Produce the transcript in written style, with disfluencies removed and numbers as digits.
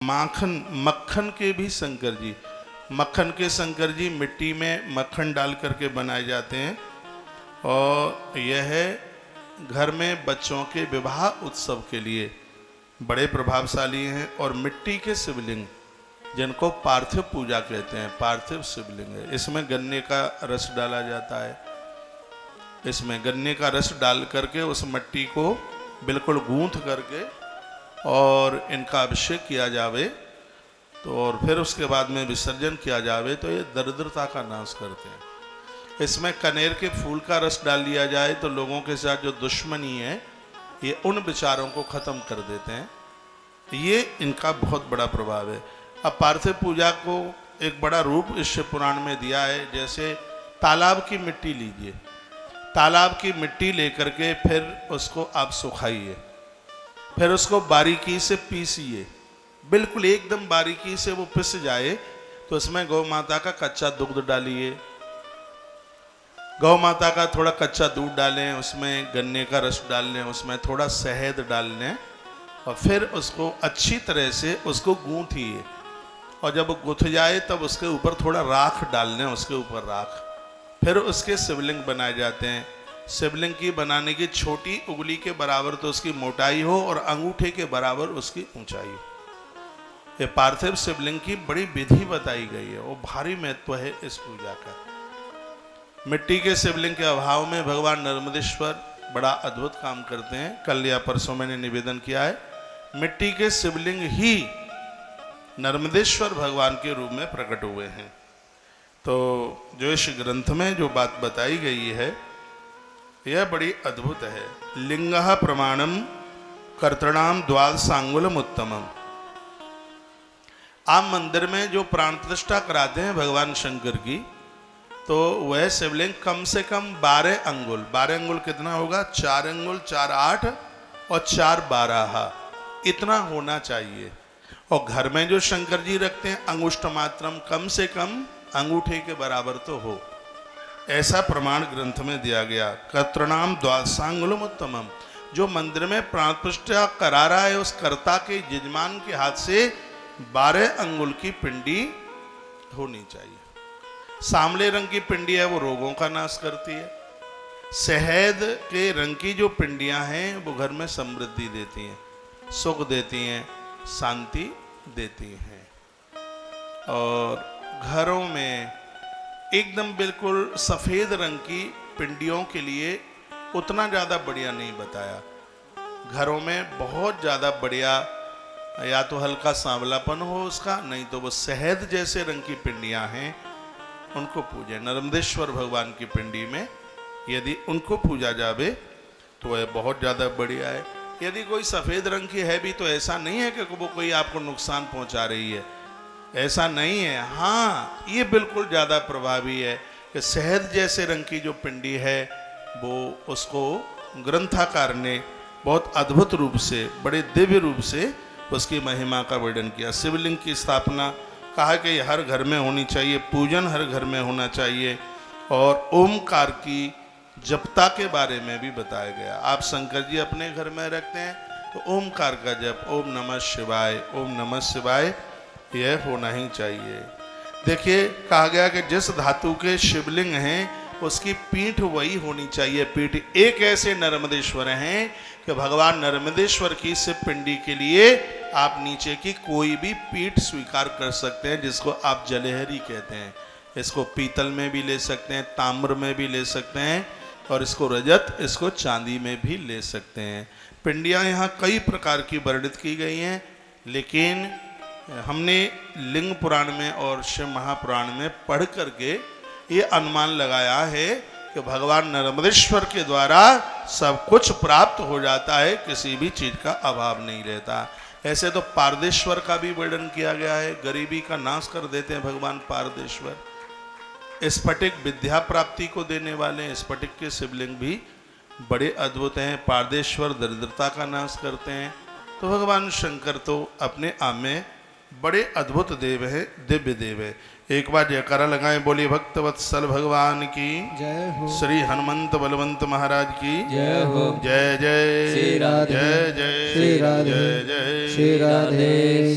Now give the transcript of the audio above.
मक्खन के भी शंकर जी, मक्खन के शंकर जी मिट्टी में मक्खन डाल करके बनाए जाते हैं। और यह घर में बच्चों के विवाह उत्सव के लिए बड़े प्रभावशाली हैं। और मिट्टी के शिवलिंग जिनको पार्थिव पूजा कहते हैं, पार्थिव शिवलिंग है। इसमें गन्ने का रस डाला जाता है, इसमें गन्ने का रस डाल करके उस मिट्टी को बिल्कुल गूंथ करके और इनका अभिषेक किया जावे तो, और फिर उसके बाद में विसर्जन किया जावे तो ये दरिद्रता का नाश करते हैं। इसमें कनेर के फूल का रस डाल दिया जाए तो लोगों के साथ जो दुश्मनी है ये उन विचारों को खत्म कर देते हैं। ये इनका बहुत बड़ा प्रभाव है। अब पार्थिव पूजा को एक बड़ा रूप इस शिव पुराण में दिया है। जैसे तालाब की मिट्टी लीजिए, तालाब की मिट्टी लेकर के फिर उसको आप सुखाइए, फिर उसको बारीकी से पीसिए, बिल्कुल एकदम बारीकी से वो पिस जाए तो उसमें गौ माता का कच्चा दुग्ध डालिए, गौ माता का थोड़ा कच्चा दूध डालें, उसमें गन्ने का रस डाल लें, उसमें थोड़ा शहद डाल लें और फिर उसको अच्छी तरह से उसको गूंथिए। और जब गुथ जाए तब उसके ऊपर थोड़ा राख डाल लें, उसके ऊपर राख, फिर उसके शिवलिंग बनाए जाते हैं। शिवलिंग की बनाने की छोटी उंगली के बराबर तो उसकी मोटाई हो और अंगूठे के बराबर उसकी ऊंचाई हो। ये पार्थिव शिवलिंग की बड़ी विधि बताई गई है, वो भारी महत्व है इस पूजा का। मिट्टी के शिवलिंग के अभाव में भगवान नर्मदेश्वर बड़ा अद्भुत काम करते हैं। कल या परसों मैंने निवेदन किया है, मिट्टी के शिवलिंग ही नर्मदेश्वर भगवान के रूप में प्रकट हुए हैं। तो जो इस ग्रंथ में जो बात बताई गई है यह बड़ी अद्भुत है। लिंगः प्रमाणम कर्तृणाम द्वादशांगुलम उत्तमम। आप मंदिर में जो प्राण प्रतिष्ठा कराते हैं भगवान शंकर की, तो वह शिवलिंग कम से कम 12 अंगुल, 12 अंगुल कितना होगा, 4 अंगुल, 4 8 और 4 12 इतना होना चाहिए। और घर में जो शंकर जी रखते हैं अंगुष्ठ मात्रम, कम से कम अंगूठे के बराबर तो हो, ऐसा प्रमाण ग्रंथ में दिया गया। कर्तृणाम द्वादशांगुलम उत्तमम। जो मंदिर में प्राण प्रतिष्ठा करा रहा है उस कर्ता के यजमान के हाथ से 12 अंगुल की पिंडी होनी चाहिए। सांवले रंग की पिंडी है वो रोगों का नाश करती है। शहद के रंग की जो पिंडियां हैं वो घर में समृद्धि देती हैं, सुख देती हैं, शांति देती हैं। और घरों में एकदम बिल्कुल सफ़ेद रंग की पिंडियों के लिए उतना ज़्यादा बढ़िया नहीं बताया। घरों में बहुत ज़्यादा बढ़िया या तो हल्का सांवलापन हो उसका, नहीं तो वो शहद जैसे रंग की पिंडियां हैं उनको पूजें। नर्मदेश्वर भगवान की पिंडी में यदि उनको पूजा जावे तो वह बहुत ज़्यादा बढ़िया है। यदि कोई सफ़ेद रंग की है भी तो ऐसा नहीं है कि वो कोई आपको नुकसान पहुंचा रही है, ऐसा नहीं है। हाँ, ये बिल्कुल ज़्यादा प्रभावी है कि शहद जैसे रंग की जो पिंडी है वो उसको ग्रंथकार ने बहुत अद्भुत रूप से, बड़े दिव्य रूप से उसकी महिमा का वर्णन किया। शिवलिंग की स्थापना कहा कि ये हर घर में होनी चाहिए, पूजन हर घर में होना चाहिए। और ओमकार की जपता के बारे में भी बताया गया। आप शंकर जी अपने घर में रखते हैं तो ओमकार का जप, ओम नमः शिवाय, ओम नमः शिवाय, यह होना ही चाहिए। देखिए कहा गया कि जिस धातु के शिवलिंग हैं उसकी पीठ वही होनी चाहिए। पीठ एक ऐसे नर्मदेश्वर हैं कि भगवान नर्मदेश्वर की शिव पिंडी के लिए आप नीचे की कोई भी पीठ स्वीकार कर सकते हैं, जिसको आप जलेहरी कहते हैं। इसको पीतल में भी ले सकते हैं, ताम्र में भी ले सकते हैं, और इसको रजत, इसको चांदी में भी ले सकते हैं। पिंडियाँ यहाँ कई प्रकार की वर्णित की गई हैं, लेकिन हमने लिंग पुराण में और शिव महापुराण में पढ़ करके ये अनुमान लगाया है कि भगवान नर्मदेश्वर के द्वारा सब कुछ प्राप्त हो जाता है, किसी भी चीज़ का अभाव नहीं रहता। ऐसे तो पारदेश्वर का भी वर्णन किया गया है, गरीबी का नाश कर देते हैं भगवान पारदेश्वर। स्फटिक विद्या प्राप्ति को देने वाले स्फटिक के शिवलिंग भी बड़े अद्भुत हैं। पारदेश्वर दरिद्रता का नाश करते हैं। तो भगवान शंकर तो अपने आप में बड़े अद्भुत देव है, दिव्य देव है। एक बार जयकारा लगाएं, बोलिए भक्तवत्सल भगवान की जय हो, श्री हनुमंत बलवंत महाराज की जय हो। जय जय श्री राधे, जय जय श्री राधे, जय जय श्री राधे।